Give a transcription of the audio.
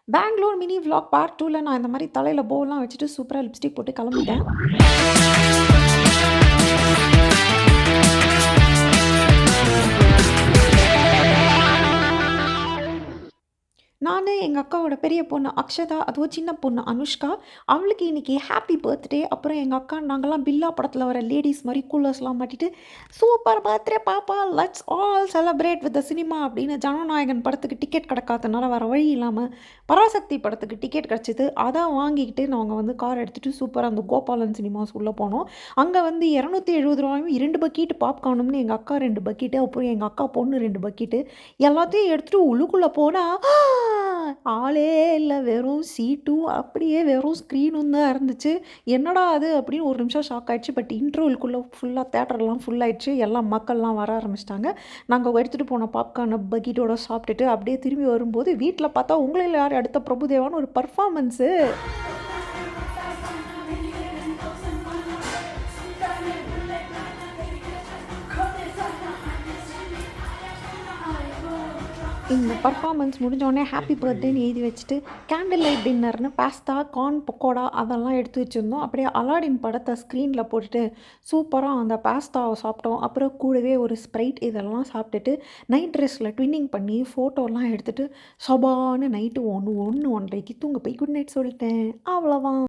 Bangalore mini vlog part 2ல நான் இந்த மாரி தலையில போலாம் வச்சுட்டு சூப்பரா லிப்ஸ்டிக் போட்டு கிளம்பிட்டேன். நானு, எங்க அக்காவோட பெரிய பொண்ணு அக்ஷதா, அதுவும் சின்ன பொண்ணு அனுஷ்கா. அவளுக்கு இன்னைக்கு ஹேப்பி பர்த்டே. அப்புறம் எங்க அக்கா நாங்கலாம் பில்லா படத்துல வர லேடீஸ் மாரி கூலர்ஸ்லாம் மாட்டிட்டு, "சூப்பர் பர்த்டே பாப்பா! Let's all celebrate with the cinema" அப்படின்னு ஜனநாயகன் படத்துக்கு டிக்கெட் கிடைக்காதனால வேற வழி இல்லாம பராசக்தி படத்துக்கு டிக்கெட் கிடைச்சது. அத வாங்கிக்கிட்டு நாங்க வந்து கார் எடுத்துட்டு சூப்பரா அந்த கோபாலன் சினிமாஸ் உள்ள போனோம். அங்க வந்து ரூ. 270 2 பக்கெட் பாப்கார்னும்னு எங்க அக்கா 2 பக்கெட்டு, அப்புறம் எங்க அக்கா பொண்ணு 2 பக்கெட்டு எல்லாத்தையும் எடுத்துட்டு உள்ளுக்குள்ள போனா ஆளே இல்ல. வெறும் சீட்டும், அப்படியே வெறும் ஸ்க்ரீனும் தான் இருந்துச்சு. என்னடா அது அப்படின்னு ஒரு நிமிஷம் ஷாக் ஆயிடுச்சு. பட் இன்டர்வல்குள்ள ஃபுல்லா தியேட்டர்லாம் ஃபுல் ஆயிடுச்சு. எல்லாம் மக்கள்லாம் வர ஆரம்பிச்சுட்டாங்க. நாங்க எடுத்துட்டு போன பாப்கார்ன பக்கெட்டோட சாப்பிட்டுட்டு அப்படியே திரும்பி வரும்போது வீட்ல பார்த்தா உங்களில் யார் அடுத்த பிரபுதேவான்னு ஒரு பெர்ஃபார்மன்ஸு. இந்த பர்ஃபார்மன்ஸ் முடிஞ்சோடனே ஹாப்பி பர்த்டேன்னு எழுதி வச்சுட்டு, கேண்டில் லைட் டின்னர்னு பாஸ்தா, கார்ன் பக்கோடா அதெல்லாம் எடுத்து வச்சிருந்தோம். அப்படியே அலாடின் படத்த ஸ்க்ரீன்ல போட்டுட்டு, சூப்பரா அந்த பாஸ்தாவ சாப்பிட்டோம். அப்புறம் கூடவே ஒரு ஸ்ப்ரைட் இதெல்லாம் சாப்பிட்டுட்டு, நைட் ட்ரெஸ்ல ட்வின்னிங் பண்ணி ஃபோட்டோலாம் எடுத்துட்டு, சபான்னு நைட்டு 1, 1, 1:30க்கு தூங்க போய் குட் நைட் சொல்லிட்டேன். அவ்வளோதான்.